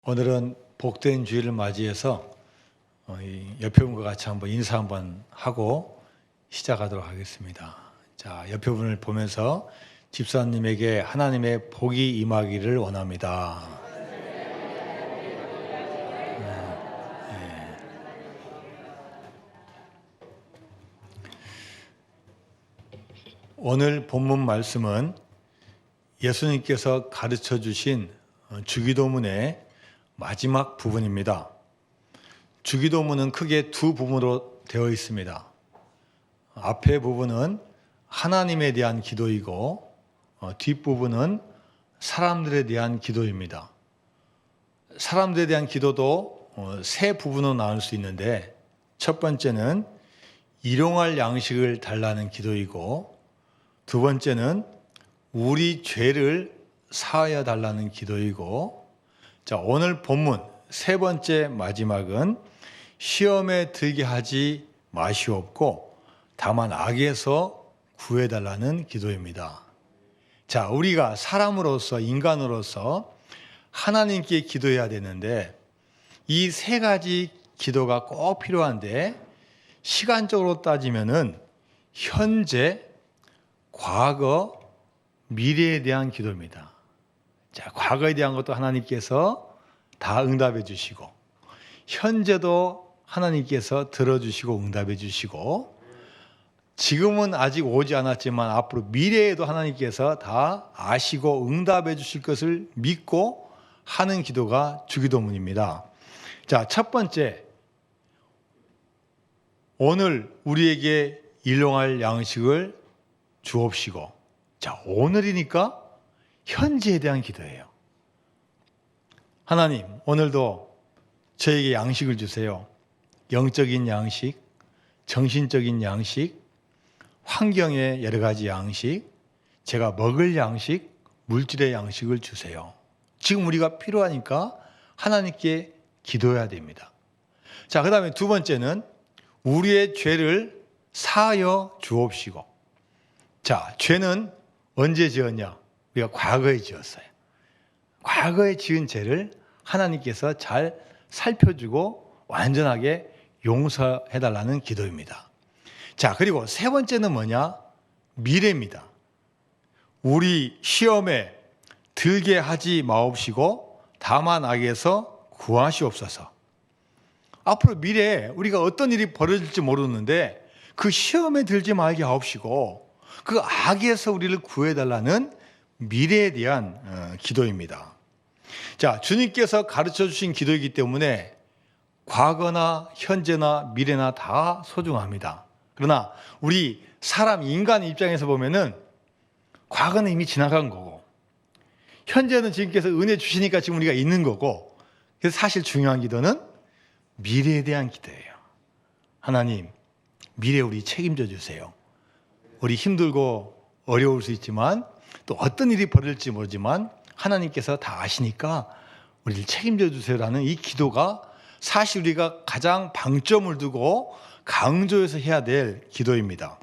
오늘은 복된 주일을 맞이해서 옆에 분과 같이 한번 인사 한번 하고 시작하도록 하겠습니다. 자, 옆에 분을 보면서 집사님에게 하나님의 복이 임하기를 원합니다. 오늘 본문 말씀은 예수님께서 가르쳐 주신 주기도문의 마지막 부분입니다. 주기도문은 크게 두 부분으로 되어 있습니다. 앞에 부분은 하나님에 대한 기도이고 뒷부분은 사람들에 대한 기도입니다. 사람들에 대한 기도도 세 부분으로 나눌 수 있는데, 첫 번째는 일용할 양식을 달라는 기도이고, 두 번째는 우리 죄를 사하여 달라는 기도이고, 자, 오늘 본문 세 번째 마지막은 시험에 들게 하지 마시옵고 다만 악에서 구해달라는 기도입니다. 자, 우리가 사람으로서, 인간으로서 하나님께 기도해야 되는데, 이 세 가지 기도가 꼭 필요한데, 시간적으로 따지면은 현재, 과거, 미래에 대한 기도입니다. 자, 과거에 대한 것도 하나님께서 다 응답해 주시고, 현재도 하나님께서 들어주시고 응답해 주시고, 지금은 아직 오지 않았지만 앞으로 미래에도 하나님께서 다 아시고 응답해 주실 것을 믿고 하는 기도가 주기도문입니다. 자, 첫 번째, 오늘 우리에게 일용할 양식을 주옵시고. 자, 오늘이니까 현재에 대한 기도예요. 하나님, 오늘도 저에게 양식을 주세요. 영적인 양식, 정신적인 양식, 환경의 여러 가지 양식, 제가 먹을 양식, 물질의 양식을 주세요. 지금 우리가 필요하니까 하나님께 기도해야 됩니다. 자, 그 다음에 두 번째는 우리의 죄를 사하여 주옵시고. 자, 죄는 언제 지었냐? 우리가 과거에 지었어요. 과거에 지은 죄를 하나님께서 잘 살펴주고 완전하게 용서해달라는 기도입니다. 자, 그리고 세 번째는 뭐냐? 미래입니다. 우리 시험에 들게 하지 마옵시고 다만 악에서 구하시옵소서. 앞으로 미래에 우리가 어떤 일이 벌어질지 모르는데 그 시험에 들지 말게 하옵시고 그 악에서 우리를 구해달라는 미래에 대한 기도입니다. 자, 주님께서 가르쳐 주신 기도이기 때문에 과거나 현재나 미래나 다 소중합니다. 그러나 우리 사람, 인간 입장에서 보면은 과거는 이미 지나간 거고, 현재는 주님께서 은혜 주시니까 지금 우리가 있는 거고, 그래서 사실 중요한 기도는 미래에 대한 기도예요. 하나님, 미래 우리 책임져 주세요. 우리 힘들고 어려울 수 있지만 또 어떤 일이 벌어질지 모르지만 하나님께서 다 아시니까 우리를 책임져 주세요라는 이 기도가 사실 우리가 가장 방점을 두고 강조해서 해야 될 기도입니다.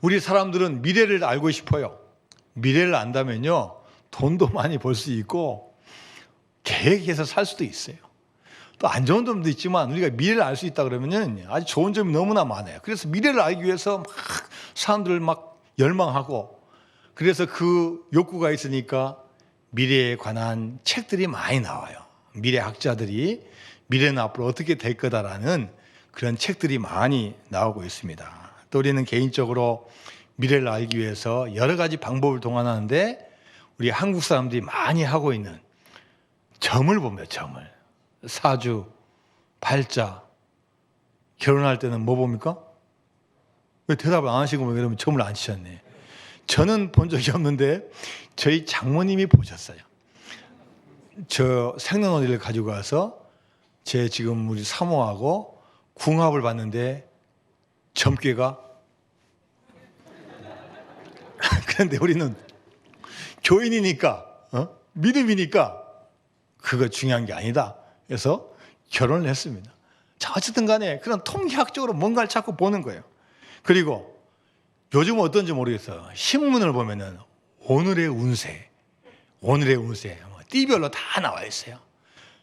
우리 사람들은 미래를 알고 싶어요. 미래를 안다면요, 돈도 많이 벌 수 있고 계획해서 살 수도 있어요. 또 안 좋은 점도 있지만 우리가 미래를 알 수 있다 그러면은 아주 좋은 점이 너무나 많아요. 그래서 미래를 알기 위해서 막 사람들을 막 열망하고, 그래서 그 욕구가 있으니까 미래에 관한 책들이 많이 나와요. 미래학자들이 미래는 앞으로 어떻게 될 거다라는 그런 책들이 많이 나오고 있습니다. 또 우리는 개인적으로 미래를 알기 위해서 여러 가지 방법을 동원하는데, 우리 한국 사람들이 많이 하고 있는 점을 보면 점을, 사주, 팔자, 결혼할 때는 뭐 봅니까? 왜 대답을 안 하시고 그러면 점을 안 치셨네. 저는 본 적이 없는데 저희 장모님이 보셨어요. 저 생년월일을 가지고 가서 제 지금 우리 사모하고 궁합을 봤는데 점괘가 그런데 우리는 교인이니까 믿음이니까 그거 중요한 게 아니다. 그래서 결혼을 했습니다. 자, 어쨌든 간에 그런 통계학적으로 뭔가를 자꾸 보는 거예요. 그리고 요즘은 어떤지 모르겠어요. 신문을 보면은 오늘의 운세, 띠별로 다 나와 있어요.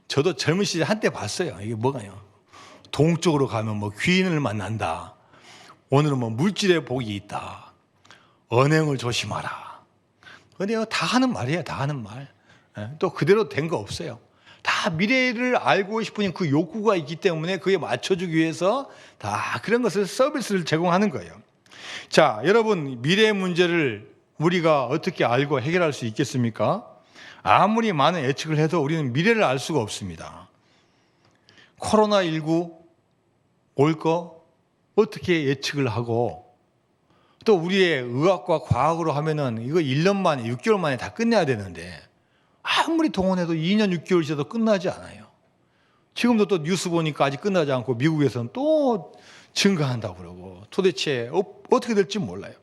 저도 젊은 시절에 한때 봤어요. 이게 뭐가요? 동쪽으로 가면 뭐 귀인을 만난다. 오늘은 뭐 물질의 복이 있다. 언행을 조심하라. 근데 다 하는 말이에요. 다 하는 말. 또 그대로 된 거 없어요. 다 미래를 알고 싶은 그 욕구가 있기 때문에 그에 맞춰주기 위해서 다 그런 것을 서비스를 제공하는 거예요. 자, 여러분, 미래의 문제를 우리가 어떻게 알고 해결할 수 있겠습니까? 아무리 많은 예측을 해도 우리는 미래를 알 수가 없습니다. 코로나19 올 거 어떻게 예측을 하고, 또 우리의 의학과 과학으로 하면은 이거 1년 만에 6개월 만에 다 끝내야 되는데 아무리 동원해도 2년 6개월 지나도 끝나지 않아요. 지금도 또 뉴스 보니까 아직 끝나지 않고 미국에서는 또 증가한다고 그러고, 도대체 어떻게 될지 몰라요.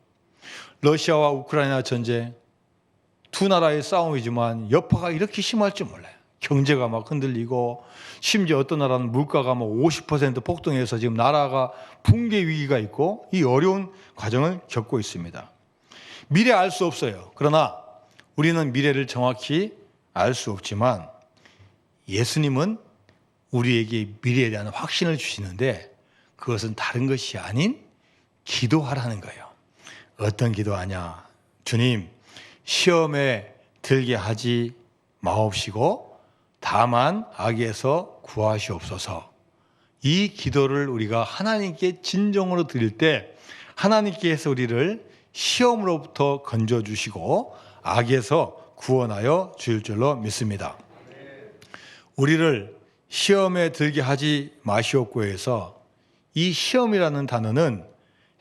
러시아와 우크라이나 전쟁, 두 나라의 싸움이지만 여파가 이렇게 심할 줄 몰라요. 경제가 막 흔들리고, 심지어 어떤 나라는 물가가 뭐 50% 폭등해서 지금 나라가 붕괴 위기가 있고, 이 어려운 과정을 겪고 있습니다. 미래 알 수 없어요. 그러나 우리는 미래를 정확히 알 수 없지만 예수님은 우리에게 미래에 대한 확신을 주시는데, 그것은 다른 것이 아닌 기도하라는 거예요. 어떤 기도하냐? 주님, 시험에 들게 하지 마옵시고 다만 악에서 구하시옵소서. 이 기도를 우리가 하나님께 진정으로 드릴 때 하나님께서 우리를 시험으로부터 건져주시고 악에서 구원하여 주실 줄로 믿습니다. 우리를 시험에 들게 하지 마시옵고에서 이 시험이라는 단어는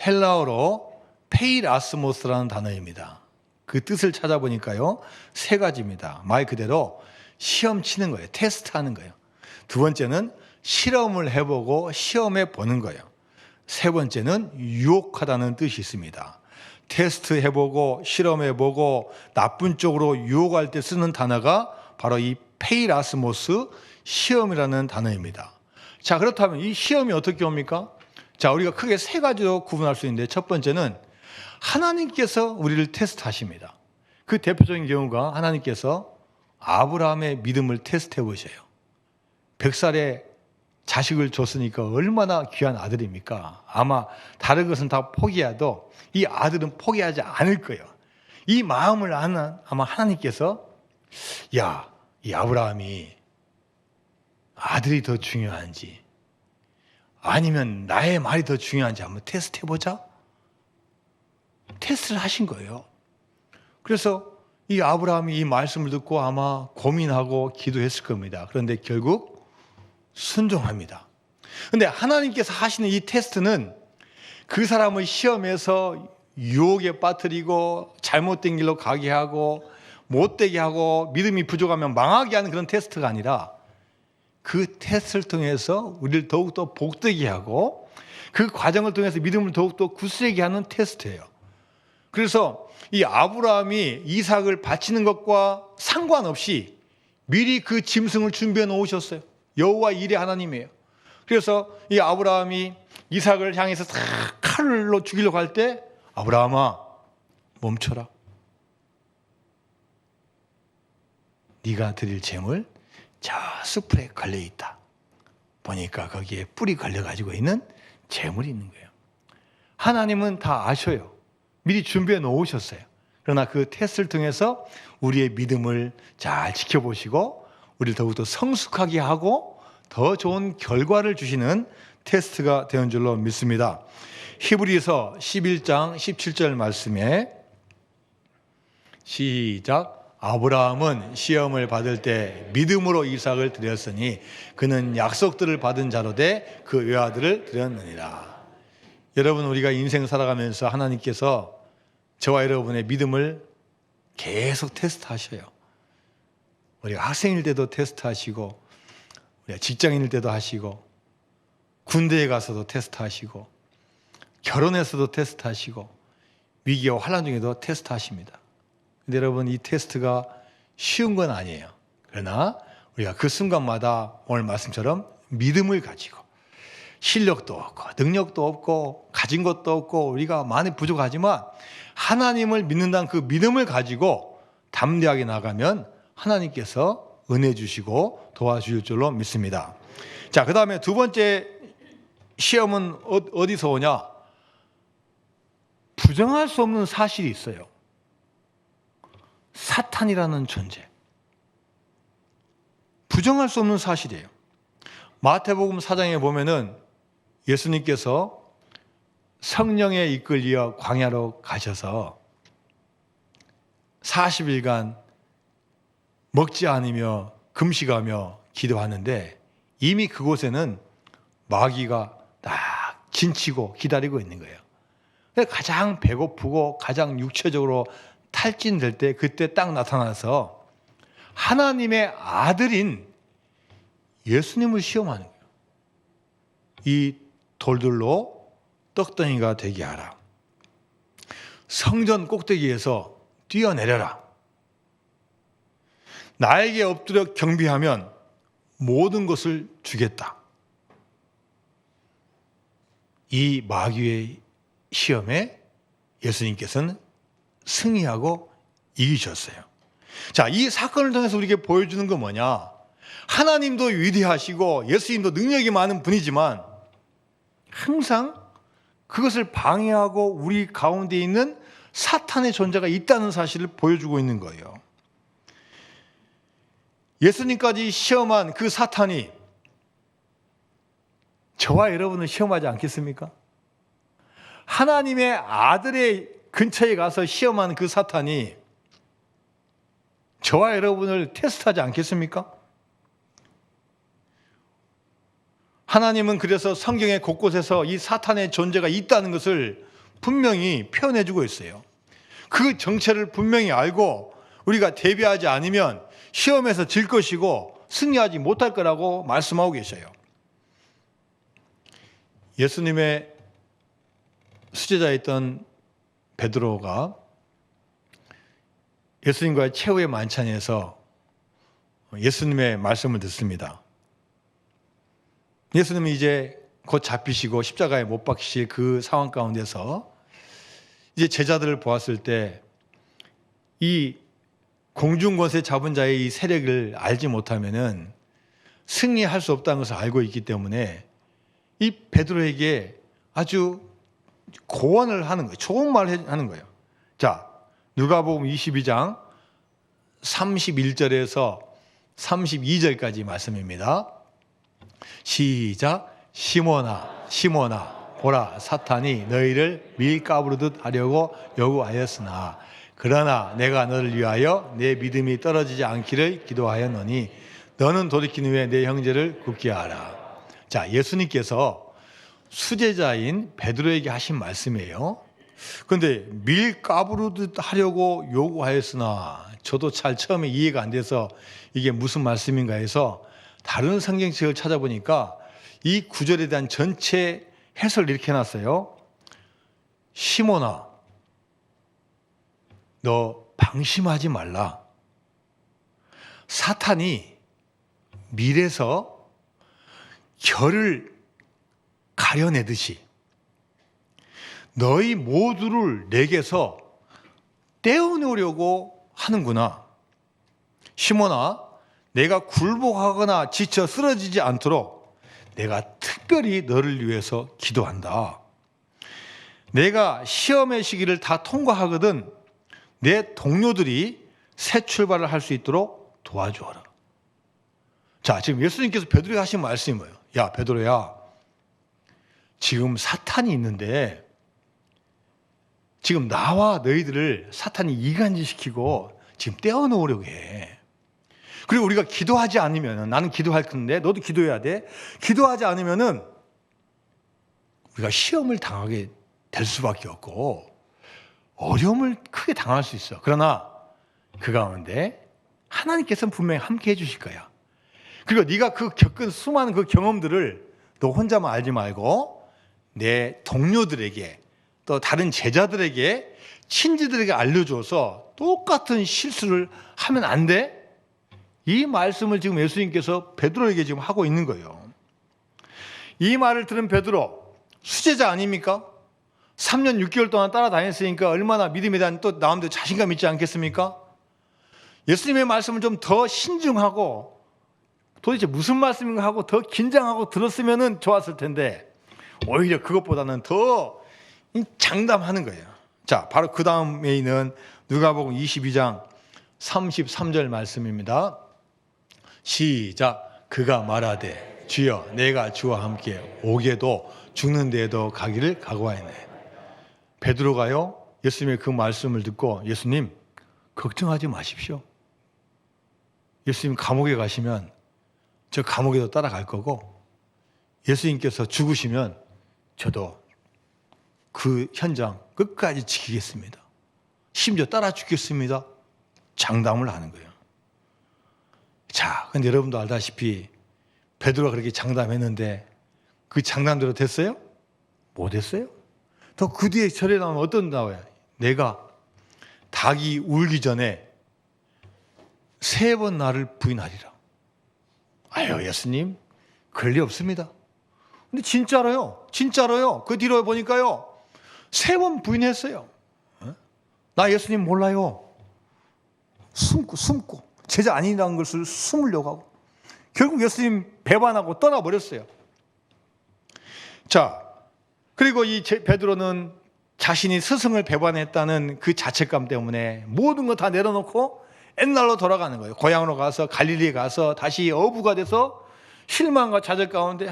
헬라어로 페이라스모스라는 단어입니다. 그 뜻을 찾아보니까요, 세 가지입니다. 말 그대로 시험 치는 거예요. 테스트하는 거예요. 두 번째는 실험을 해보고 시험해 보는 거예요. 세 번째는 유혹하다는 뜻이 있습니다. 테스트 해보고 실험해보고 나쁜 쪽으로 유혹할 때 쓰는 단어가 바로 이 페이라스모스, 시험이라는 단어입니다. 자, 그렇다면 이 시험이 어떻게 옵니까? 자, 우리가 크게 세 가지로 구분할 수 있는데, 첫 번째는 하나님께서 우리를 테스트하십니다. 그 대표적인 경우가 하나님께서 아브라함의 믿음을 테스트해 보셔요. 100살에 자식을 줬으니까 얼마나 귀한 아들입니까? 아마 다른 것은 다 포기해도 이 아들은 포기하지 않을 거예요. 이 마음을 아는 아마 하나님께서, 야, 이 아브라함이 아들이 더 중요한지 아니면 나의 말이 더 중요한지 한번 테스트 해보자. 테스트를 하신 거예요. 그래서 이 아브라함이 이 말씀을 듣고 아마 고민하고 기도했을 겁니다. 그런데 결국 순종합니다. 그런데 하나님께서 하시는 이 테스트는 그 사람을 시험에서 유혹에 빠뜨리고 잘못된 길로 가게 하고 못되게 하고 믿음이 부족하면 망하게 하는 그런 테스트가 아니라, 그 테스트를 통해서 우리를 더욱더 복되게 하고 그 과정을 통해서 믿음을 더욱더 굳세게 하는 테스트예요. 그래서 이 아브라함이 이삭을 바치는 것과 상관없이 미리 그 짐승을 준비해 놓으셨어요. 여호와 일의 하나님이에요. 그래서 이 아브라함이 이삭을 향해서 싹 칼로 죽이려고 할 때, 아브라함아, 멈춰라. 네가 드릴 재물 저 숲에 걸려있다. 보니까 거기에 뿔이 걸려가지고 있는 재물이 있는 거예요. 하나님은 다 아셔요. 미리 준비해 놓으셨어요. 그러나 그 테스트를 통해서 우리의 믿음을 잘 지켜보시고 우리를 더욱더 성숙하게 하고 더 좋은 결과를 주시는 테스트가 되는 줄로 믿습니다. 히브리서 11장 17절 말씀에 시작. 아브라함은 시험을 받을 때 믿음으로 이삭을 드렸으니 그는 약속들을 받은 자로 돼 그 외아들을 드렸느니라. 여러분, 우리가 인생 살아가면서 하나님께서 저와 여러분의 믿음을 계속 테스트하셔요. 우리가 학생일 때도 테스트하시고, 우리가 직장인일 때도 하시고, 군대에 가서도 테스트하시고, 결혼해서도 테스트하시고, 위기와 환난 중에도 테스트하십니다. 근데 여러분, 이 테스트가 쉬운 건 아니에요. 그러나 우리가 그 순간마다 오늘 말씀처럼 믿음을 가지고, 실력도 없고 능력도 없고 가진 것도 없고 우리가 많이 부족하지만 하나님을 믿는다는 그 믿음을 가지고 담대하게 나가면 하나님께서 은혜 주시고 도와주실 줄로 믿습니다. 자, 그 다음에 두 번째 시험은 어디서 오냐? 부정할 수 없는 사실이 있어요. 사탄이라는 존재. 부정할 수 없는 사실이에요. 마태복음 4장에 보면은 예수님께서 성령에 이끌려 광야로 가셔서 40일간 먹지 않으며 금식하며 기도하는데 이미 그곳에는 마귀가 딱 진치고 기다리고 있는 거예요. 가장 배고프고 가장 육체적으로 탈진될 때 그때 딱 나타나서 하나님의 아들인 예수님을 시험하는 거예요. 이 돌들로 떡덩이가 되게 하라. 성전 꼭대기에서 뛰어내려라. 나에게 엎드려 경배하면 모든 것을 주겠다. 이 마귀의 시험에 예수님께서는 승리하고 이기셨어요. 자, 이 사건을 통해서 우리에게 보여주는 건 뭐냐? 하나님도 위대하시고 예수님도 능력이 많은 분이지만 항상 그것을 방해하고 우리 가운데 있는 사탄의 존재가 있다는 사실을 보여주고 있는 거예요. 예수님까지 시험한 그 사탄이 저와 여러분을 시험하지 않겠습니까? 하나님의 아들의 근처에 가서 시험한 그 사탄이 저와 여러분을 테스트하지 않겠습니까? 하나님은 그래서 성경의 곳곳에서 이 사탄의 존재가 있다는 것을 분명히 표현해주고 있어요. 그 정체를 분명히 알고 우리가 대비하지 않으면 시험에서 질 것이고 승리하지 못할 거라고 말씀하고 계셔요. 예수님의 수제자였던 베드로가 예수님과의 최후의 만찬에서 예수님의 말씀을 듣습니다. 예수님은 이제 곧 잡히시고 십자가에 못 박히실 그 상황 가운데서 이제 제자들을 보았을 때 이 공중권세 잡은 자의 이 세력을 알지 못하면은 승리할 수 없다는 것을 알고 있기 때문에 이 베드로에게 아주 고언을 하는 거예요. 좋은 말을 하는 거예요. 자, 누가복음 22장 31절에서 32절까지 말씀입니다. 시작. 시몬아, 시몬아, 보라, 사탄이 너희를 밀가부르듯 하려고 요구하였으나 그러나 내가 너를 위하여 내 믿음이 떨어지지 않기를 기도하였노니 너는 돌이킨 후에 내 형제를 굳게 하라. 자, 예수님께서 수제자인 베드로에게 하신 말씀이에요. 그런데 밀가부르듯 하려고 요구하였으나 저도 잘 처음에 이해가 안 돼서 이게 무슨 말씀인가 해서 다른 성경책을 찾아보니까 이 구절에 대한 전체 해설을 이렇게 해놨어요. 시몬아, 너 방심하지 말라. 사탄이 밀에서 결을 가려내듯이 너희 모두를 내게서 떼어내려고 하는구나. 시몬아, 내가 굴복하거나 지쳐 쓰러지지 않도록 내가 특별히 너를 위해서 기도한다. 내가 시험의 시기를 다 통과하거든 내 동료들이 새 출발을 할 수 있도록 도와주어라. 자, 지금 예수님께서 베드로에게 하신 말씀이 뭐예요? 야, 베드로야, 지금 사탄이 있는데 지금 나와 너희들을 사탄이 이간질시키고 지금 떼어놓으려고 해. 그리고 우리가 기도하지 않으면, 나는 기도할 건데 너도 기도해야 돼. 기도하지 않으면은 우리가 시험을 당하게 될 수밖에 없고 어려움을 크게 당할 수 있어. 그러나 그 가운데 하나님께서는 분명히 함께 해주실 거야. 그리고 네가 그 겪은 수많은 그 경험들을 너 혼자만 알지 말고 내 동료들에게 또 다른 제자들에게 친지들에게 알려줘서 똑같은 실수를 하면 안 돼. 이 말씀을 지금 예수님께서 베드로에게 지금 하고 있는 거예요. 이 말을 들은 베드로 수제자 아닙니까? 3년 6개월 동안 따라다녔으니까 얼마나 믿음에 대한 또 나름대로 자신감 있지 않겠습니까? 예수님의 말씀을 좀 더 신중하고 도대체 무슨 말씀인가 하고 더 긴장하고 들었으면 좋았을 텐데 오히려 그것보다는 더 장담하는 거예요. 자, 바로 그 다음에 있는 누가복음 22장 33절 말씀입니다. 시작. 그가 말하되 주여 내가 주와 함께 오게도 죽는 데에도 가기를 각오하였네. 베드로가요 예수님의 그 말씀을 듣고 예수님 걱정하지 마십시오. 예수님 감옥에 가시면 저 감옥에도 따라갈 거고 예수님께서 죽으시면 저도 그 현장 끝까지 지키겠습니다. 심지어 따라 죽겠습니다. 장담을 하는 거예요. 자, 근데 여러분도 알다시피 베드로가 그렇게 장담했는데 그 장담대로 됐어요? 못 했어요? 또 그 뒤에 절에 나오면 어떤 나와요? 내가 닭이 울기 전에 3번 나를 부인하리라. 아유, 예수님, 그럴 리 없습니다. 근데 진짜로요. 그 뒤로 보니까요. 3번 부인했어요. 나 예수님 몰라요. 숨고 제자 아니라는 것을 숨으려고 하고 결국 예수님 배반하고 떠나버렸어요. 자, 그리고 이 베드로는 자신이 스승을 배반했다는 그 자책감 때문에 모든 거 다 내려놓고 옛날로 돌아가는 거예요. 고향으로 가서 갈릴리에 가서 다시 어부가 돼서 실망과 좌절 가운데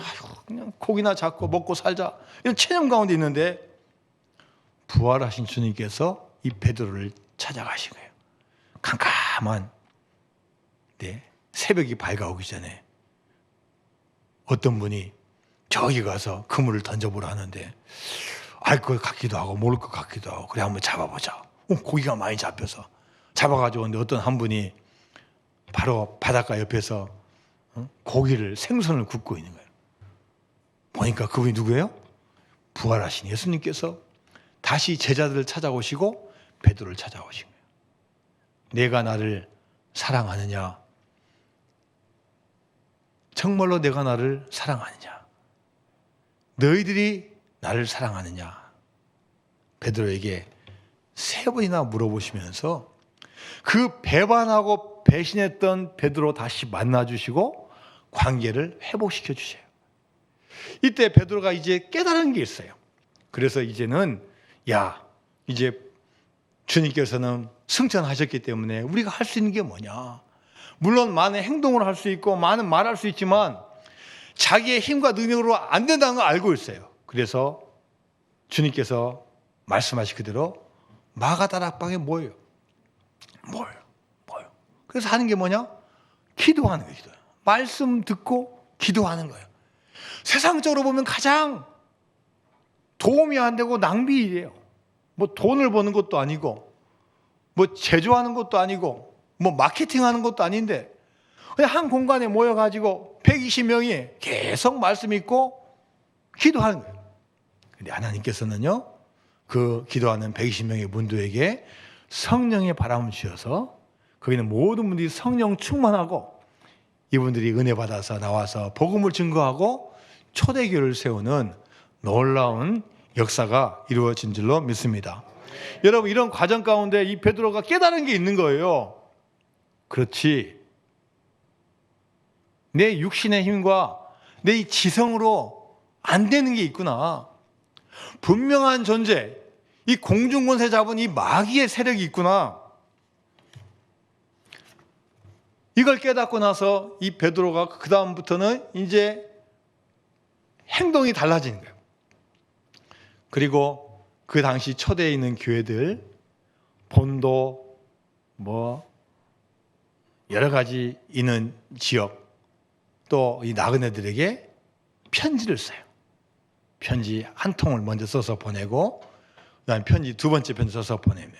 그냥 고기나 잡고 먹고 살자 이런 체념 가운데 있는데 부활하신 주님께서 이 베드로를 찾아가신 거예요. 캄캄한 새벽이 밝아오기 전에 어떤 분이 저기 가서 그물을 던져보라 하는데 알 것 같기도 하고 모를 것 같기도 하고 그래 한번 잡아보자. 고기가 많이 잡혀서 잡아가지고 오는데 어떤 한 분이 바로 바닷가 옆에서 고기를 생선을 굽고 있는 거예요. 보니까 그분이 누구예요? 부활하신 예수님께서 다시 제자들을 찾아오시고 베드로를 찾아오신 거예요. 내가 나를 사랑하느냐? 정말로 내가 나를 사랑하느냐? 너희들이 나를 사랑하느냐? 베드로에게 3번이나 물어보시면서 그 배반하고 배신했던 베드로 다시 만나주시고 관계를 회복시켜 주세요. 이때 베드로가 이제 깨달은 게 있어요. 그래서 이제는 이제 주님께서는 승천하셨기 때문에 우리가 할 수 있는 게 뭐냐? 물론 많은 행동을 할 수 있고 많은 말할 수 있지만 자기의 힘과 능력으로 안 된다는 걸 알고 있어요. 그래서 주님께서 말씀하신 그대로 마가다락방에 모여요. 그래서 하는 게 뭐냐? 기도하는 거예요. 기도요. 말씀 듣고 기도하는 거예요. 세상적으로 보면 가장 도움이 안 되고 낭비예요. 뭐 돈을 버는 것도 아니고 뭐 제조하는 것도 아니고 뭐 마케팅하는 것도 아닌데 그냥 한 공간에 모여가지고 120명이 계속 말씀 읽고 기도하는 거예요. 근데 하나님께서는요 그 기도하는 120명의 문도에게 성령의 바람을 주셔서 거기는 모든 분들이 성령 충만하고 이분들이 은혜 받아서 나와서 복음을 증거하고 초대교회를 세우는 놀라운 역사가 이루어진 줄로 믿습니다. 여러분 이런 과정 가운데 이 베드로가 깨달은 게 있는 거예요. 그렇지. 내 육신의 힘과 내 이 지성으로 안 되는 게 있구나. 분명한 존재, 이 공중권세 잡은 이 마귀의 세력이 있구나. 이걸 깨닫고 나서 이 베드로가 그 다음부터는 이제 행동이 달라지는 거예요. 그리고 그 당시 초대에 있는 교회들, 본도, 여러 가지 있는 지역, 또 이 나그네들에게 편지를 써요. 편지 한 통을 먼저 써서 보내고, 그다음에 편지 두 번째 편지 써서 보내면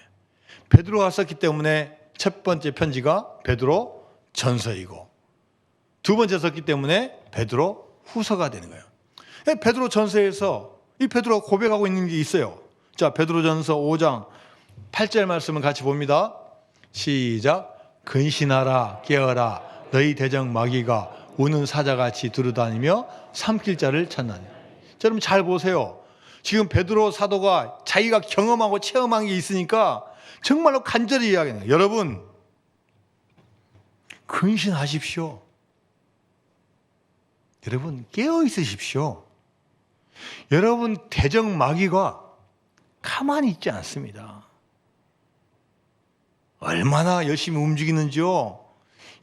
베드로가 썼기 때문에 첫 번째 편지가 베드로 전서이고, 두 번째 썼기 때문에 베드로 후서가 되는 거예요. 베드로 전서에서 이 베드로가 고백하고 있는 게 있어요. 자, 베드로전서 5장 8절 말씀을 같이 봅니다. 시작. 근신하라 깨어라 너희 대적 마귀가 우는 사자같이 두루다니며 삼킬 자를 찾나니. 자, 여러분 잘 보세요. 지금 베드로 사도가 자기가 경험하고 체험한 게 있으니까 정말로 간절히 이야기해요. 여러분 근신하십시오. 여러분 깨어 있으십시오. 여러분 대적마귀가 가만히 있지 않습니다. 얼마나 열심히 움직이는지요.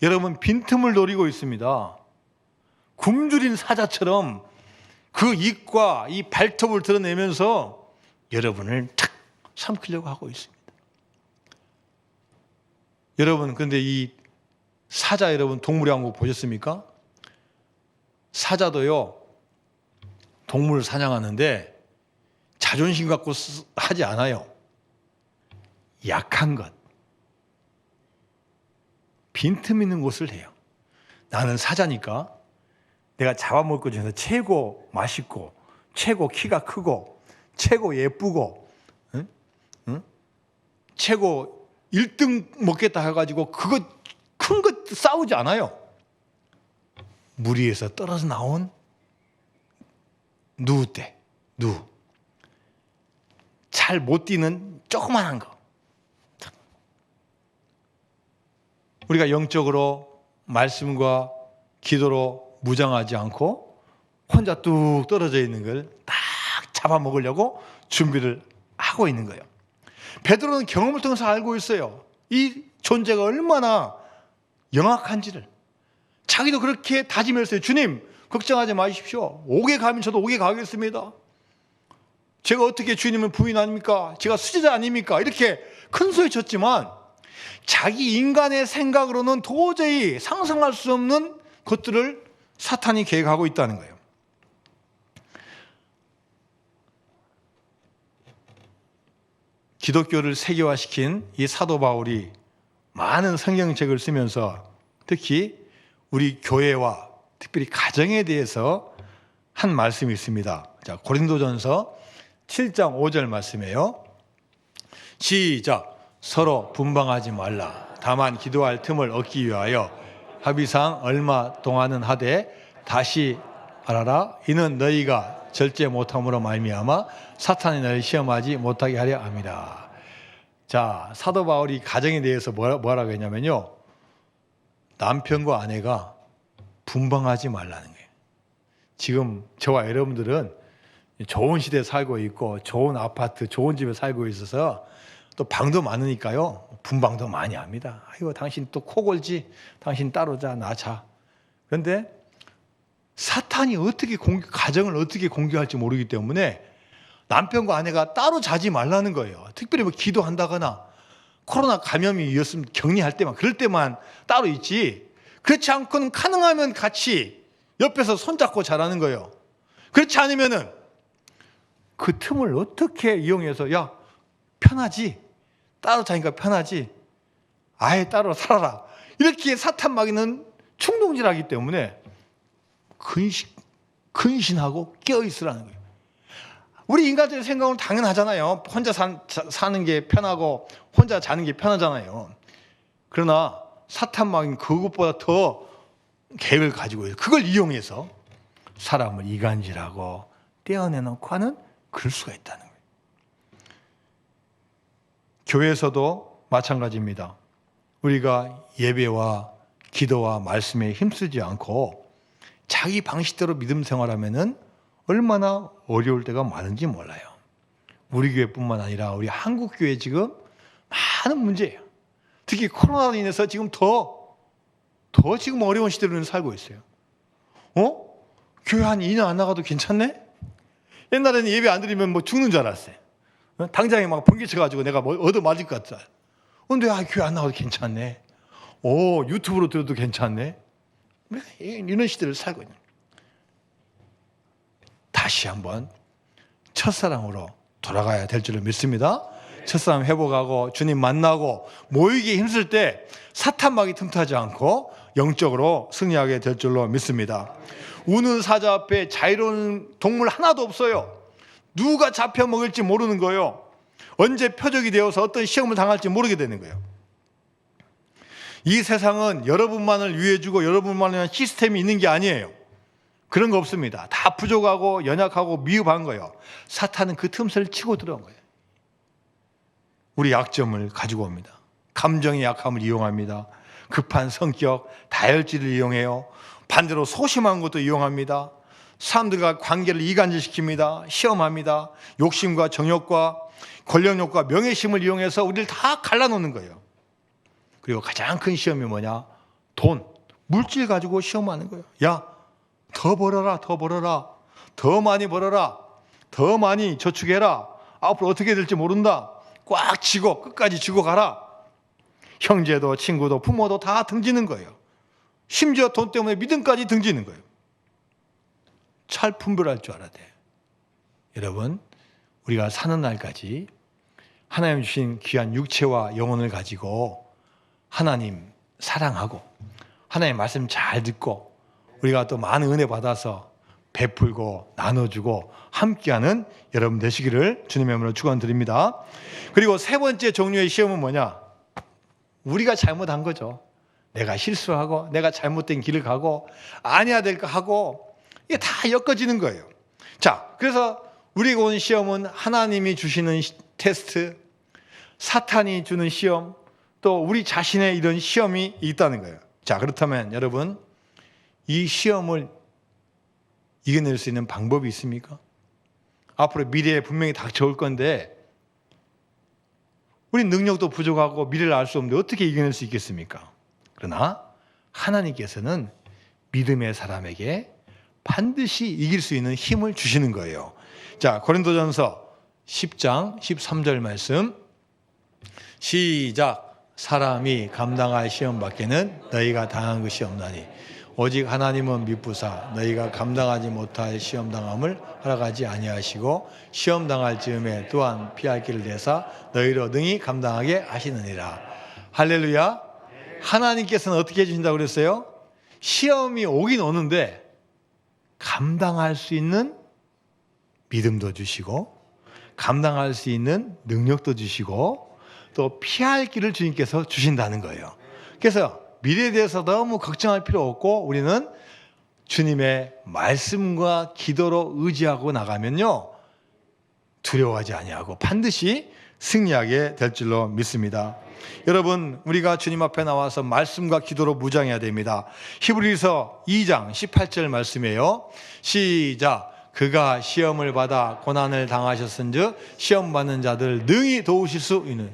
여러분 빈틈을 노리고 있습니다. 굶주린 사자처럼 그 입과 이 발톱을 드러내면서 여러분을 탁 삼키려고 하고 있습니다. 여러분 근데 이 사자 여러분 동물의 왕국 보셨습니까? 사자도요 동물을 사냥하는데 자존심 갖고 하지 않아요. 약한 것, 빈틈 있는 곳을 해요. 나는 사자니까 내가 잡아먹을 것 중에서 최고 맛있고 최고 키가 크고 최고 예쁘고 최고 1등 먹겠다 해가지고 그거 큰 것 싸우지 않아요. 무리에서 떨어져 나온 누 잘 못 뛰는 조그만한 거. 우리가 영적으로 말씀과 기도로 무장하지 않고 혼자 뚝 떨어져 있는 걸 딱 잡아먹으려고 준비를 하고 있는 거예요. 베드로는 경험을 통해서 알고 있어요. 이 존재가 얼마나 영악한지를. 자기도 그렇게 다짐했어요. 주님 걱정하지 마십시오. 옥에 가면 저도 옥에 가겠습니다. 제가 어떻게 주님을 부인 아닙니까? 제가 수제자 아닙니까? 이렇게 큰 소리 쳤지만 자기 인간의 생각으로는 도저히 상상할 수 없는 것들을 사탄이 계획하고 있다는 거예요. 기독교를 세계화시킨 이 사도 바울이 많은 성경책을 쓰면서 특히 우리 교회와 특별히 가정에 대해서 한 말씀이 있습니다. 자, 고린도전서 7장 5절 말씀이에요. 시작. 서로 분방하지 말라. 다만 기도할 틈을 얻기 위하여 합의상 얼마 동안은 하되 다시 알아라. 이는 너희가 절제 못함으로 말미암아 사탄이 너희 시험하지 못하게 하려 함이라. 자, 사도 바울이 가정에 대해서 뭐라고 했냐면요. 남편과 아내가 분방하지 말라는 거예요. 지금 저와 여러분들은 좋은 시대에 살고 있고 좋은 아파트, 좋은 집에 살고 있어서 또 방도 많으니까요. 분방도 많이 합니다. 아이고 당신 또 코 골지? 당신 따로 자, 나 자. 그런데 사탄이 어떻게 가정을 어떻게 공격할지 모르기 때문에 남편과 아내가 따로 자지 말라는 거예요. 특별히 뭐 기도한다거나 코로나 감염이 이었으면 격리할 때만 그럴 때만 따로 있지. 그렇지 않고는 가능하면 같이 옆에서 손잡고 자라는 거예요. 그렇지 않으면은 그 틈을 어떻게 이용해서 야 편하지? 따로 자니까 편하지? 아예 따로 살아라. 이렇게 사탄 마귀는 충동질하기 때문에 근신하고 깨어있으라는 거예요. 우리 인간적인 생각은 당연하잖아요. 혼자 사는 게 편하고 혼자 자는 게 편하잖아요. 그러나 사탄 마귀는 그것보다 더 계획을 가지고 있어요. 그걸 이용해서 사람을 이간질하고 떼어내놓고 하는 그럴 수가 있다는 거예요. 교회에서도 마찬가지입니다. 우리가 예배와 기도와 말씀에 힘쓰지 않고 자기 방식대로 믿음 생활하면은 얼마나 어려울 때가 많은지 몰라요. 우리 교회뿐만 아니라 우리 한국 교회 지금 많은 문제예요. 특히 코로나로 인해서 지금 더 지금 어려운 시대를 살고 있어요. 교회 한 2년 안 나가도 괜찮네? 옛날에는 예배 안 드리면 뭐 죽는 줄 알았어요. 당장에 막 번개쳐가지고 내가 뭐 얻어맞을 것 같아. 근데 교회 안 나가도 괜찮네. 유튜브로 들어도 괜찮네. 이런 시대를 살고 있는. 다시 한번 첫사랑으로 돌아가야 될 줄을 믿습니다. 첫사랑 회복하고 주님 만나고 모이기 힘쓸 때 사탄 마귀 틈타지 않고 영적으로 승리하게 될 줄로 믿습니다. 우는 사자 앞에 자유로운 동물 하나도 없어요. 누가 잡혀먹을지 모르는 거예요. 언제 표적이 되어서 어떤 시험을 당할지 모르게 되는 거예요. 이 세상은 여러분만을 위해주고 여러분만을 위한 시스템이 있는 게 아니에요. 그런 거 없습니다. 다 부족하고 연약하고 미흡한 거예요. 사탄은 그 틈새를 치고 들어온 거예요. 우리 약점을 가지고 옵니다. 감정의 약함을 이용합니다. 급한 성격, 다혈질을 이용해요. 반대로 소심한 것도 이용합니다. 사람들과 관계를 이간질시킵니다. 시험합니다. 욕심과 정욕과 권력욕과 명예심을 이용해서 우리를 다 갈라놓는 거예요. 그리고 가장 큰 시험이 뭐냐? 돈, 물질 가지고 시험하는 거예요. 야, 더 벌어라, 더 벌어라, 더 많이 벌어라, 더 많이 저축해라. 앞으로 어떻게 될지 모른다. 꽉 쥐고 끝까지 쥐고 가라. 형제도 친구도 부모도 다 등지는 거예요. 심지어 돈 때문에 믿음까지 등지는 거예요. 잘 분별할 줄 알아야 돼. 여러분, 우리가 사는 날까지 하나님 주신 귀한 육체와 영혼을 가지고 하나님 사랑하고 하나님 말씀 잘 듣고 우리가 또 많은 은혜 받아서 베풀고 나눠주고 함께하는 여러분 되시기를 주님의 이름으로 축원드립니다. 그리고 세 번째 종류의 시험은 뭐냐? 우리가 잘못한 거죠. 내가 실수하고 내가 잘못된 길을 가고 아니야 될 거 하고 이게 다 엮어지는 거예요. 자, 그래서 우리가 온 시험은 하나님이 주시는 테스트, 사탄이 주는 시험, 또 우리 자신의 이런 시험이 있다는 거예요. 자, 그렇다면 여러분, 이 시험을 이겨낼 수 있는 방법이 있습니까? 앞으로 미래에 분명히 닥쳐올 건데 우리 능력도 부족하고 미래를 알 수 없는데 어떻게 이겨낼 수 있겠습니까? 그러나 하나님께서는 믿음의 사람에게 반드시 이길 수 있는 힘을 주시는 거예요. 자, 고린도전서 10장 13절 말씀 시작. 사람이 감당할 시험 밖에는 너희가 당한 것이 없나니 오직 하나님은 미쁘사 너희가 감당하지 못할 시험 당함을 허락하지 아니하시고 시험 당할 즈음에 또한 피할 길을 내사 너희로 능히 감당하게 하시느니라. 할렐루야. 하나님께서는 어떻게 해주신다고 그랬어요? 시험이 오긴 오는데 감당할 수 있는 믿음도 주시고 감당할 수 있는 능력도 주시고 또 피할 길을 주님께서 주신다는 거예요. 그래서 미래에 대해서 너무 걱정할 필요 없고 우리는 주님의 말씀과 기도로 의지하고 나가면요 두려워하지 아니하고 반드시 승리하게 될 줄로 믿습니다. 여러분, 우리가 주님 앞에 나와서 말씀과 기도로 무장해야 됩니다. 히브리서 2장 18절 말씀이에요. 시작. 그가 시험을 받아 고난을 당하셨은즉 시험 받는 자들 능히 도우실 수 있는.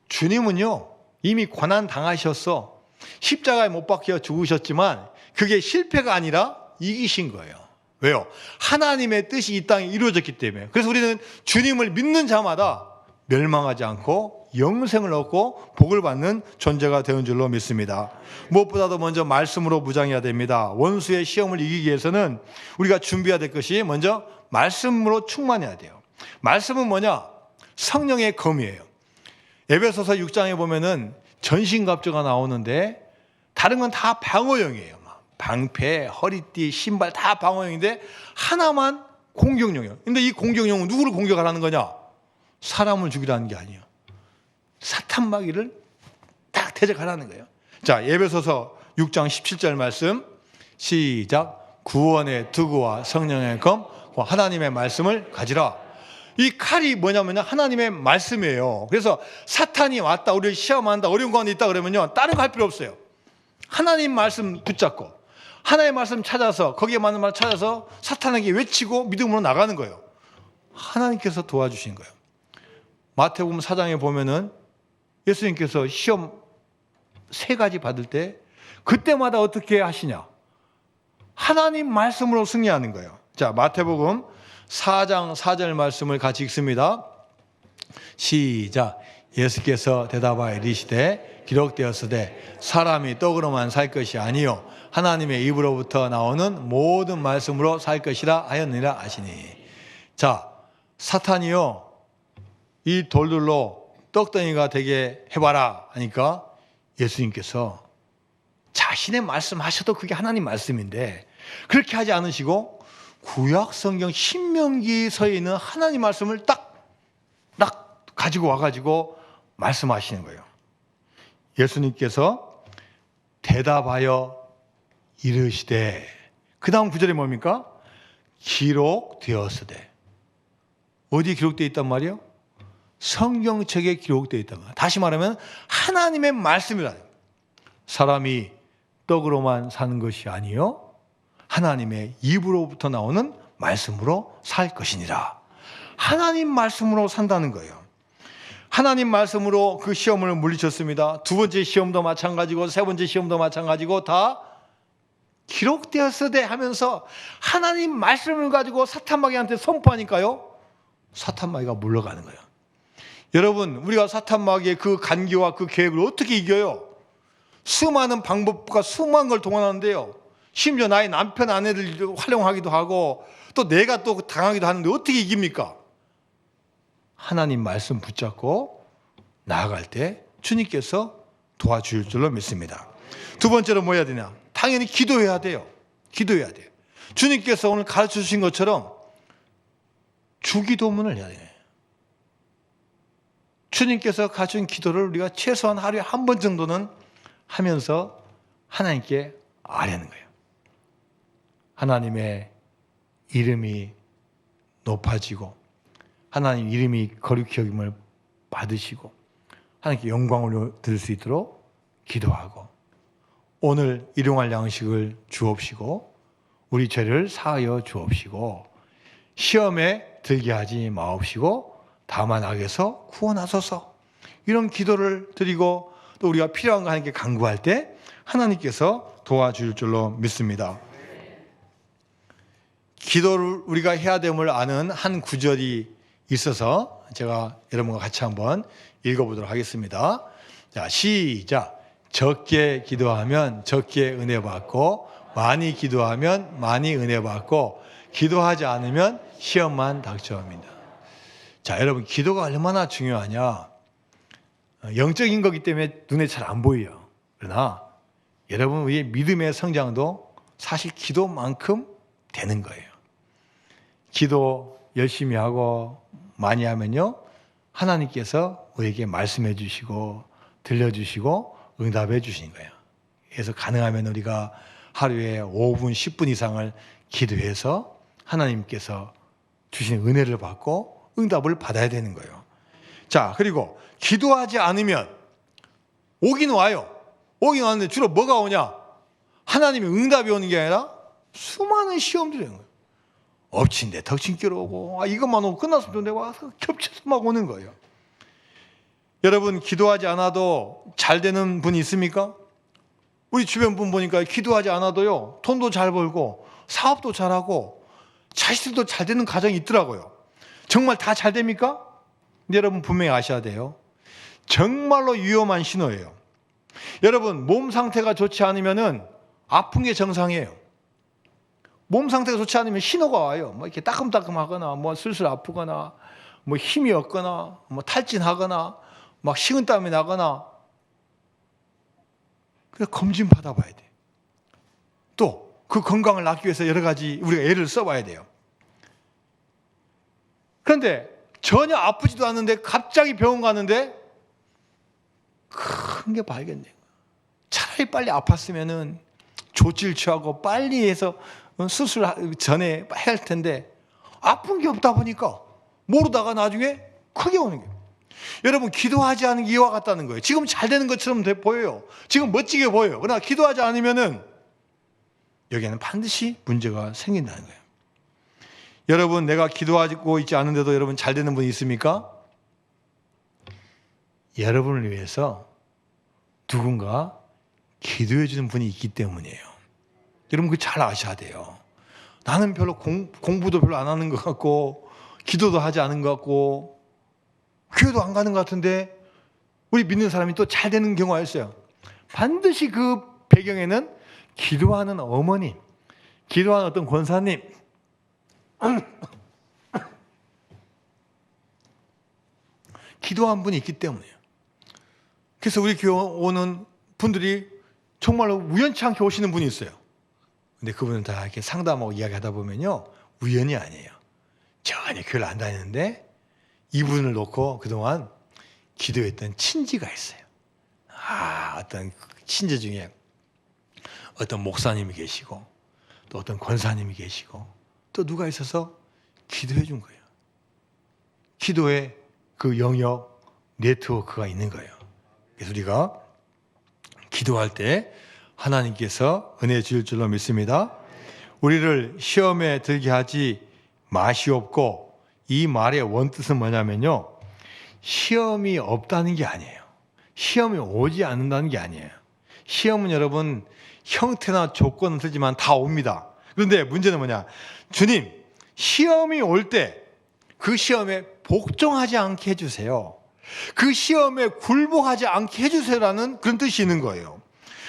주님은요 이미 고난 당하셨어. 십자가에 못 박혀 죽으셨지만 그게 실패가 아니라 이기신 거예요. 왜요? 하나님의 뜻이 이 땅에 이루어졌기 때문에. 그래서 우리는 주님을 믿는 자마다 멸망하지 않고 영생을 얻고 복을 받는 존재가 되는 줄로 믿습니다. 무엇보다도 먼저 말씀으로 무장해야 됩니다. 원수의 시험을 이기기 위해서는 우리가 준비해야 될 것이 먼저 말씀으로 충만해야 돼요. 말씀은 뭐냐? 성령의 검이에요. 에베소서 6장에 보면은 전신갑주가 나오는데 다른 건 다 방어용이에요. 방패, 허리띠, 신발 다 방어용인데 하나만 공격용이에요. 근데 이 공격용은 누구를 공격하라는 거냐? 사람을 죽이라는 게 아니에요. 사탄 마귀를 딱 대적하라는 거예요. 자, 에베소서 6장 17절 말씀 시작. 구원의 투구와 성령의 검 하나님의 말씀을 가지라. 이 칼이 뭐냐면 하나님의 말씀이에요. 그래서 사탄이 왔다 우리를 시험한다 어려운 가운데 있다 그러면요 다른 거 할 필요 없어요. 하나님 말씀 붙잡고 하나님의 말씀 찾아서 거기에 맞는 말 찾아서 사탄에게 외치고 믿음으로 나가는 거예요. 하나님께서 도와주신 거예요. 마태복음 4장에 보면은 예수님께서 시험 3가지 받을 때 그때마다 어떻게 하시냐? 하나님 말씀으로 승리하는 거예요. 자, 마태복음 4장 4절 말씀을 같이 읽습니다. 시작. 예수께서 대답하여 이르시되 기록되었으되 사람이 떡으로만 살 것이 아니요 하나님의 입으로부터 나오는 모든 말씀으로 살 것이라 하였느니라 하시니. 자, 사탄이요 이 돌들로 떡덩이가 되게 해봐라 하니까 예수님께서 자신의 말씀하셔도 그게 하나님 말씀인데 그렇게 하지 않으시고 구약 성경 신명기서에 있는 하나님 말씀을 딱 가지고 와가지고 말씀하시는 거예요. 예수님께서 대답하여 이르시되 그 다음 구절이 뭡니까? 기록되었으되. 어디 기록되어 있단 말이에요? 성경책에 기록되어 있단 말이에요. 다시 말하면 하나님의 말씀이라는 거예요. 사람이 떡으로만 사는 것이 아니요 하나님의 입으로부터 나오는 말씀으로 살 것이니라. 하나님 말씀으로 산다는 거예요. 하나님 말씀으로 그 시험을 물리쳤습니다. 두 번째 시험도 마찬가지고 세 번째 시험도 마찬가지고 다 기록되었으되 하면서 하나님 말씀을 가지고 사탄마귀한테 선포하니까요, 사탄마귀가 물러가는 거예요. 여러분, 우리가 사탄마귀의 그 간기와 그 계획을 어떻게 이겨요? 수많은 방법과 수많은 걸 동원하는데요, 심지어 나의 남편 아내를 활용하기도 하고 또 내가 또 당하기도 하는데 어떻게 이깁니까? 하나님 말씀 붙잡고 나아갈 때 주님께서 도와줄 줄로 믿습니다. 두 번째로 뭐 해야 되냐? 당연히 기도해야 돼요. 기도해야 돼요. 주님께서 오늘 가르쳐 주신 것처럼 주기도문을 해야 돼요. 주님께서 가르친 기도를 우리가 최소한 하루에 한 번 정도는 하면서 하나님께 아뢰는 거예요. 하나님의 이름이 높아지고 하나님 이름이 거룩히 여김을 받으시고 하나님께 영광을 드릴 수 있도록 기도하고, 오늘 일용할 양식을 주옵시고 우리 죄를 사하여 주옵시고 시험에 들게 하지 마옵시고 다만 악에서 구원하소서, 이런 기도를 드리고 또 우리가 필요한 거 하나님께 간구할 때 하나님께서 도와줄 줄로 믿습니다. 기도를 우리가 해야 됨을 아는 한 구절이 있어서 제가 여러분과 같이 한번 읽어보도록 하겠습니다. 자, 시작. 적게 기도하면 적게 은혜 받고 많이 기도하면 많이 은혜 받고 기도하지 않으면 시험만 닥쳐옵니다. 자, 여러분, 기도가 얼마나 중요하냐? 영적인 거기 때문에 눈에 잘 안 보여요. 그러나 여러분, 우리의 믿음의 성장도 사실 기도만큼 되는 거예요. 기도 열심히 하고 많이 하면요, 하나님께서 우리에게 말씀해 주시고 들려주시고 응답해 주시는 거예요. 그래서 가능하면 우리가 하루에 5분, 10분 이상을 기도해서 하나님께서 주신 은혜를 받고 응답을 받아야 되는 거예요. 자, 그리고 기도하지 않으면 오긴 와요. 오긴 왔는데 주로 뭐가 오냐? 하나님의 응답이 오는 게 아니라 수많은 시험들이 오는 거예요. 엎친 데 덕친 끼로 오고, 이것만 오고 끝났으면 좋은데 와서 겹쳐서 막 오는 거예요. 여러분, 기도하지 않아도 잘 되는 분이 있습니까? 우리 주변 분 보니까 기도하지 않아도요, 돈도 잘 벌고 사업도 잘하고 자식들도 잘 되는 가정이 있더라고요. 정말 다 잘 됩니까? 근데 여러분, 분명히 아셔야 돼요. 정말로 위험한 신호예요. 여러분, 몸 상태가 좋지 않으면은 아픈 게 정상이에요. 몸 상태가 좋지 않으면 신호가 와요. 뭐 이렇게 따끔따끔하거나, 뭐 슬슬 아프거나, 뭐 힘이 없거나, 뭐 탈진하거나, 막 식은땀이 나거나. 그래서 검진 받아봐야 돼. 또 그 건강을 낳기 위해서 여러 가지 우리가 애를 써봐야 돼요. 그런데 전혀 아프지도 않는데 갑자기 병원 가는데 큰 게 발견돼요. 차라리 빨리 아팠으면은 조치를 취하고 빨리 해서 수술 전에 해야 할 텐데 아픈 게 없다 보니까 모르다가 나중에 크게 오는 거예요. 여러분, 기도하지 않은 게 이와 같다는 거예요. 지금 잘 되는 것처럼 보여요. 지금 멋지게 보여요. 그러나 기도하지 않으면은 여기에는 반드시 문제가 생긴다는 거예요. 여러분, 내가 기도하고 있지 않은데도 여러분 잘 되는 분이 있습니까? 여러분을 위해서 누군가 기도해 주는 분이 있기 때문이에요. 여러분, 그거 잘 아셔야 돼요. 나는 별로 공부도 별로 안 하는 것 같고 기도도 하지 않은 것 같고 교회도 안 가는 것 같은데 우리 믿는 사람이 또 잘 되는 경우가 있어요. 반드시 그 배경에는 기도하는 어머니, 기도하는 어떤 권사님, 기도한 분이 있기 때문이에요. 그래서 우리 교회 오는 분들이 정말로 우연치 않게 오시는 분이 있어요. 근데 그분은 다 이렇게 상담하고 이야기하다 보면요, 우연이 아니에요. 전혀 교회를 안 다니는데 이분을 놓고 그동안 기도했던 친지가 있어요. 어떤 친지 중에 어떤 목사님이 계시고 또 어떤 권사님이 계시고 또 누가 있어서 기도해 준 거예요. 기도의 그 영역, 네트워크가 있는 거예요. 그래서 우리가 기도할 때 하나님께서 은혜 주실 줄로 믿습니다. 우리를 시험에 들게 하지 마시옵고, 이 말의 원뜻은 뭐냐면요, 시험이 없다는 게 아니에요. 시험이 오지 않는다는 게 아니에요. 시험은 여러분 형태나 조건은 틀지만 다 옵니다. 그런데 문제는 뭐냐, 주님 시험이 올 때 그 시험에 복종하지 않게 해주세요, 그 시험에 굴복하지 않게 해주세요라는 그런 뜻이 있는 거예요.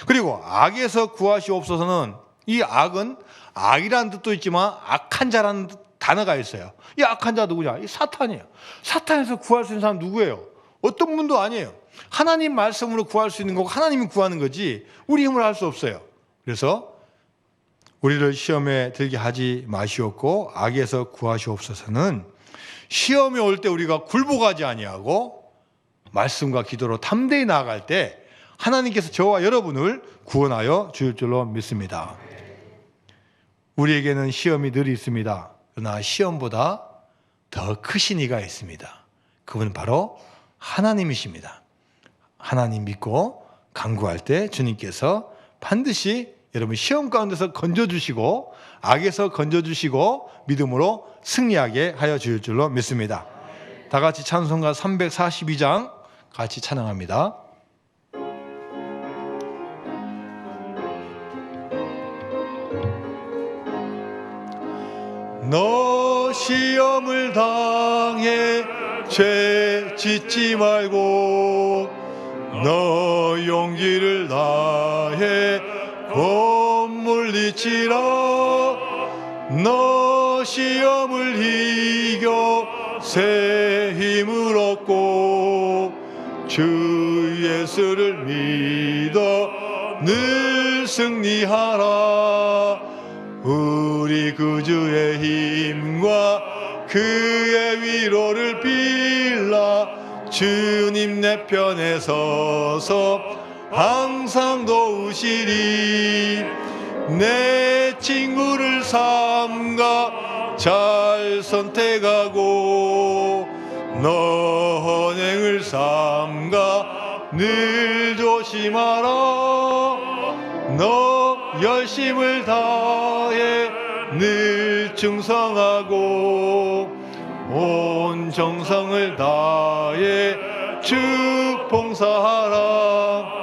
그리고 악에서 구하시옵소서는, 이 악은 악이라는 뜻도 있지만 악한 자라는 단어가 있어요. 이 악한 자 누구냐? 이 사탄이에요. 사탄에서 구할 수 있는 사람 누구예요? 어떤 분도 아니에요. 하나님 말씀으로 구할 수 있는 거고 하나님이 구하는 거지 우리 힘으로 할 수 없어요. 그래서 우리를 시험에 들게 하지 마시옵고 악에서 구하시옵소서는, 시험이 올 때 우리가 굴복하지 아니하고 말씀과 기도로 담대히 나아갈 때 하나님께서 저와 여러분을 구원하여 주실 줄로 믿습니다. 우리에게는 시험이 늘 있습니다. 그러나 시험보다 더 크신 이가 있습니다. 그분은 바로 하나님이십니다. 하나님 믿고 간구할 때 주님께서 반드시 여러분 시험 가운데서 건져주시고 악에서 건져주시고 믿음으로 승리하게 하여 주실 줄로 믿습니다. 다 같이 찬송가 342장 같이 찬양합니다. 너 시험을 당해 죄 짓지 말고, 너 용기를 다해 곧 물리치라. 너 시험을 이겨 새 힘을 얻고, 주 예수를 믿어 늘 승리하라. 우리 구주의 힘과 그의 위로를 빌라. 주님 내 편에 서서 항상 도우시리. 내 친구를 삼가 잘 선택하고, 너 언행을 삼가 늘 조심하라. 너 열심을 다해 늘 충성하고, 온 정성을 다해 주 봉사하라.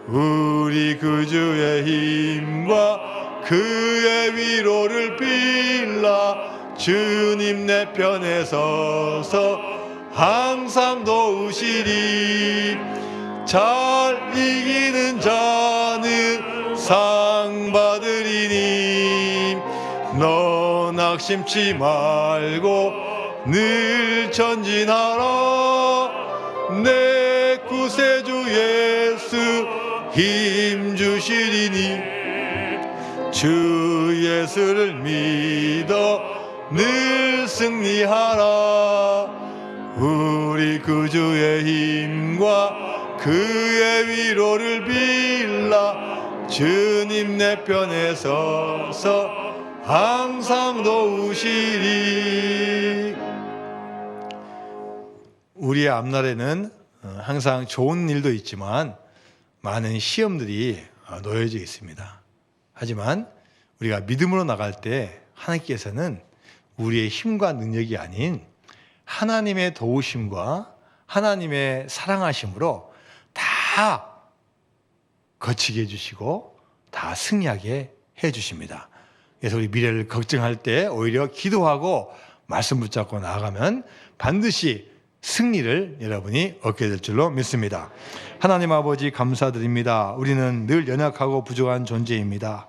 우리 구주의 힘과 그의 위로를 빌라. 주님 내 편에 서서 항상 도우시리. 잘 이기는 자는 상 받으리니, 너 낙심치 말고 늘 전진하라. 내 구세주 예수 힘 주시리니, 주 예수를 믿어 늘 승리하라. 우리 구주의 힘과 그의 위로를 빌라. 주님 내 편에 서서 항상 도우시리. 우리의 앞날에는 항상 좋은 일도 있지만 많은 시험들이 놓여져 있습니다. 하지만 우리가 믿음으로 나갈 때 하나님께서는 우리의 힘과 능력이 아닌 하나님의 도우심과 하나님의 사랑하심으로 다 거치게 해주시고 다 승리하게 해주십니다. 그래서 우리 미래를 걱정할 때 오히려 기도하고 말씀 붙잡고 나아가면 반드시 승리를 여러분이 얻게 될 줄로 믿습니다. 하나님 아버지 감사드립니다. 우리는 늘 연약하고 부족한 존재입니다.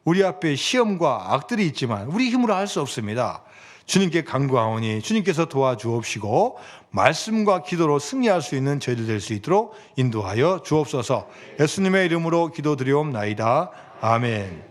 우리 앞에 시험과 악들이 있지만 우리 힘으로 할 수 없습니다. 주님께 간구하오니 주님께서 도와주옵시고 말씀과 기도로 승리할 수 있는 저희들 될 수 있도록 인도하여 주옵소서. 예수님의 이름으로 기도드리옵나이다. 아멘.